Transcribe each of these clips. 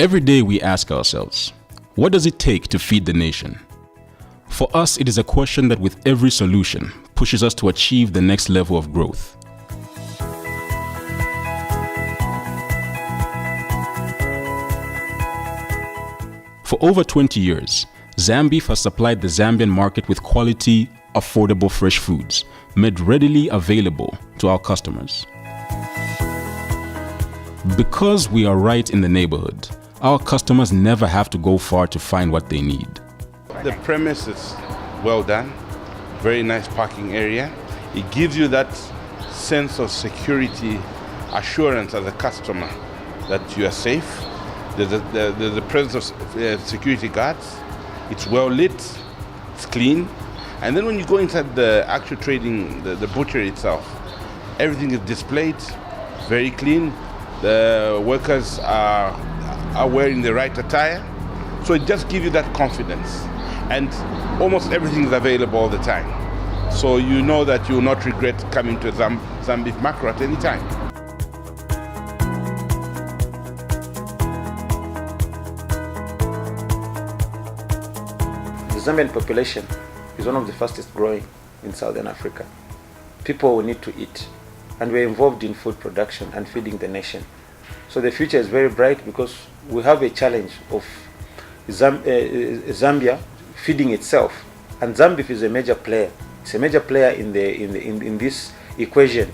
Every day we ask ourselves, what does it take to feed the nation? For us, it is a question that with every solution pushes us to achieve the next level of growth. For over 20 years, Zambeef has supplied the Zambian market with quality, affordable fresh foods made readily available to our customers. Because we are right in the neighborhood, our customers never have to go far to find what they need. The premise is well done, very nice parking area. It gives you that sense of security, assurance as a customer that you are safe. There's the presence of security guards. It's well lit, it's clean. And then when you go inside the actual trading, the butchery itself, everything is displayed, very clean. The workers are wearing the right attire. So it just gives you that confidence. And almost everything is available all the time. So you know that you will not regret coming to Zambeef macro at any time. The Zambian population is one of the fastest growing in Southern Africa. People will need to eat, and we're involved in food production and feeding the nation. So the future is very bright because we have a challenge of Zambia feeding itself, and Zambeef is a major player. It's a major player in this equation.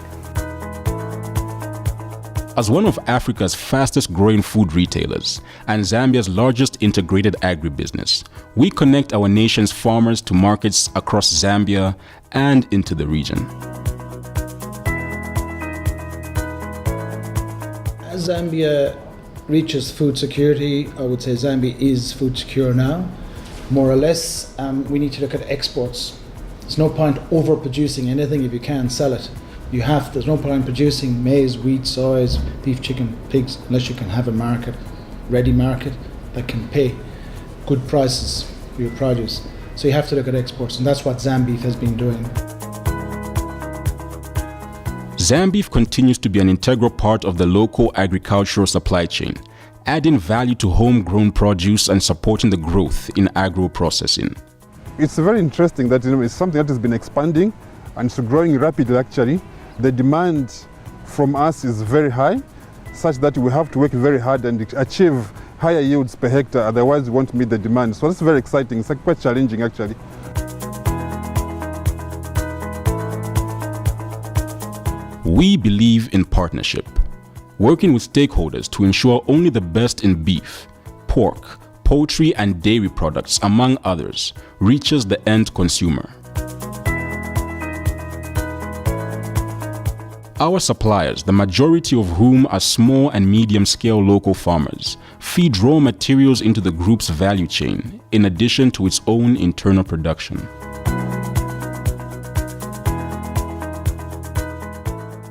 As one of Africa's fastest growing food retailers and Zambia's largest integrated agribusiness, we connect our nation's farmers to markets across Zambia and into the region. As Zambia reaches food security, I would say Zambia is food secure now, more or less. We need to look at exports. There's no point overproducing anything if you can't sell it. There's no point producing maize, wheat, soys, beef, chicken, pigs, unless you can have a market, ready market, that can pay good prices for your produce. So you have to look at exports, and that's what Zambeef has been doing. Zambeef continues to be an integral part of the local agricultural supply chain, adding value to homegrown produce and supporting the growth in agro-processing. It's very interesting that it's something that has been expanding and it's growing rapidly actually. The demand from us is very high, such that we have to work very hard and achieve higher yields per hectare, otherwise we won't meet the demand. So that's very exciting. It's quite challenging actually. We believe in partnership, working with stakeholders to ensure only the best in beef, pork, poultry and dairy products, among others, reaches the end consumer. Our suppliers, the majority of whom are small and medium-scale local farmers, feed raw materials into the group's value chain, in addition to its own internal production.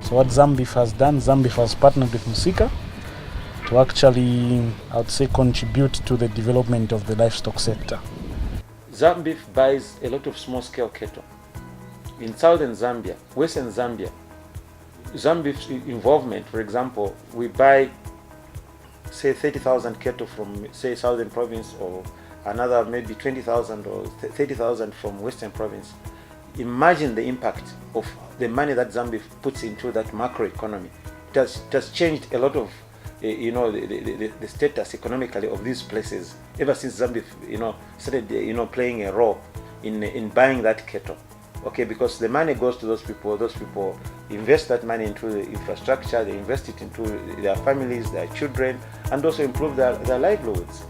So what Zambeef has done, Zambeef has partnered with Musika to actually, I would say, contribute to the development of the livestock sector. Zambeef buys a lot of small-scale cattle. In southern Zambia, western Zambia, Zambeef's involvement, for example, we buy, say, 30,000 cattle from, say, southern province, or another maybe 20,000 or 30,000 from western province. Imagine the impact of the money that Zambeef puts into that macroeconomy. It has changed a lot of, the status economically of these places ever since Zambeef, started, playing a role in buying that cattle. Okay, because the money goes to those people invest that money into the infrastructure, they invest it into their families, their children, and also improve their livelihoods.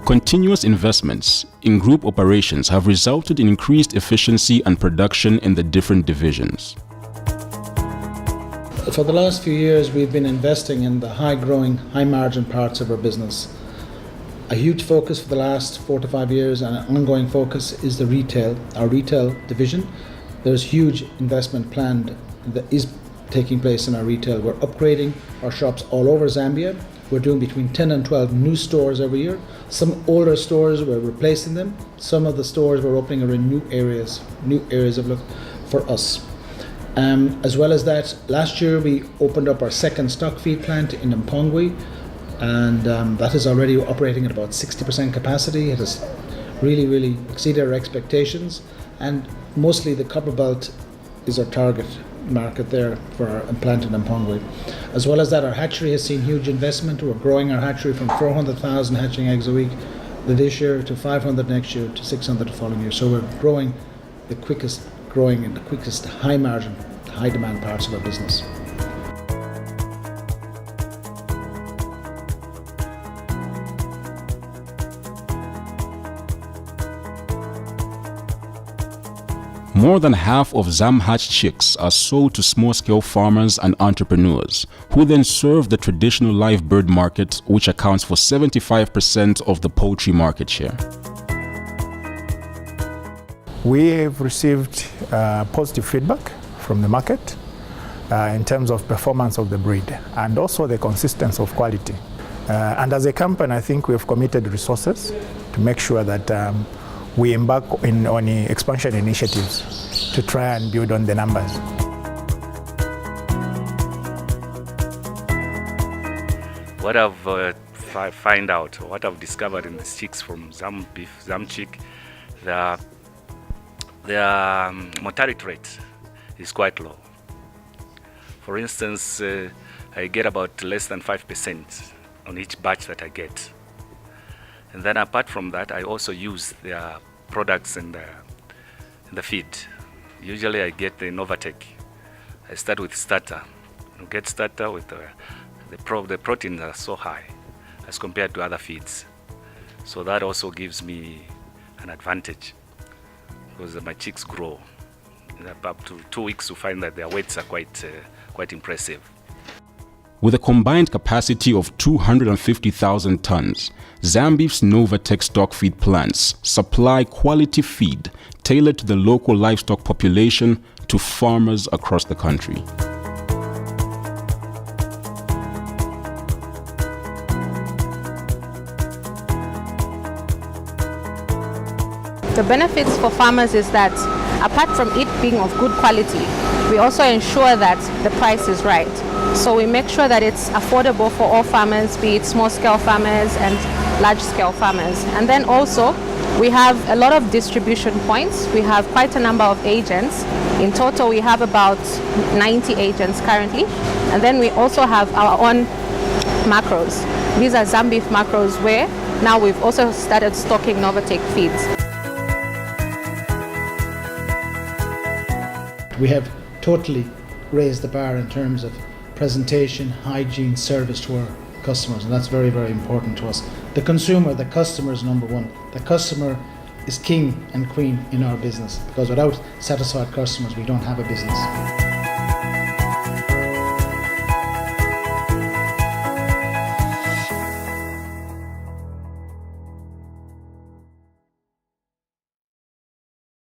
Continuous investments in group operations have resulted in increased efficiency and production in the different divisions. For the last few years, we've been investing in the high-growing, high-margin parts of our business. A huge focus for the last 4 to 5 years, and an ongoing focus, is our retail division. There's huge investment planned that is taking place in our retail. We're upgrading our shops all over Zambia. We're doing between 10 and 12 new stores every year. Some older stores, we're replacing them. Some of the stores we're opening are in new areas of look for us. As well as that, last year we opened up our second stock feed plant in Mpongwe, and that is already operating at about 60% capacity. It has really exceeded our expectations, and mostly the copper belt is our target market there for our plant in Mpongwe. As well as that, our hatchery has seen huge investment. We're growing our hatchery from 400,000 hatching eggs a week this year to 500 next year to 600 the following year. So we're growing in the quickest high margin, high demand parts of our business. More than half of ZamHatch chicks are sold to small-scale farmers and entrepreneurs, who then serve the traditional live bird market, which accounts for 75% of the poultry market share. We have received positive feedback from the market in terms of performance of the breed and also the consistency of quality. And as a company, I think we have committed resources to make sure that we embark on expansion initiatives to try and build on the numbers. What I've find out, what I've discovered in the chicks from Zambeef, Zamchick, their mortality rate is quite low. For instance, I get about less than 5% on each batch that I get. And then apart from that, I also use their products in the feed. Usually I get the Novatech. I start with starter. You get starter with the proteins are so high as compared to other feeds. So that also gives me an advantage because my chicks grow. Up to 2 weeks to find that their weights are quite impressive. With a combined capacity of 250,000 tons, Zambeef's Novatech stock feed plants supply quality feed tailored to the local livestock population to farmers across the country. The benefits for farmers is that apart from it being of good quality, we also ensure that the price is right. So we make sure that it's affordable for all farmers, be it small-scale farmers and large-scale farmers. And then also, we have a lot of distribution points. We have quite a number of agents. In total, we have about 90 agents currently. And then we also have our own macros. These are Zambeef macros where now we've also started stocking Novatech feeds. We have totally raised the bar in terms of presentation, hygiene, service to our customers, and that's very important to us. The consumer, the customer is number one. The customer is king and queen in our business, because without satisfied customers we don't have a business.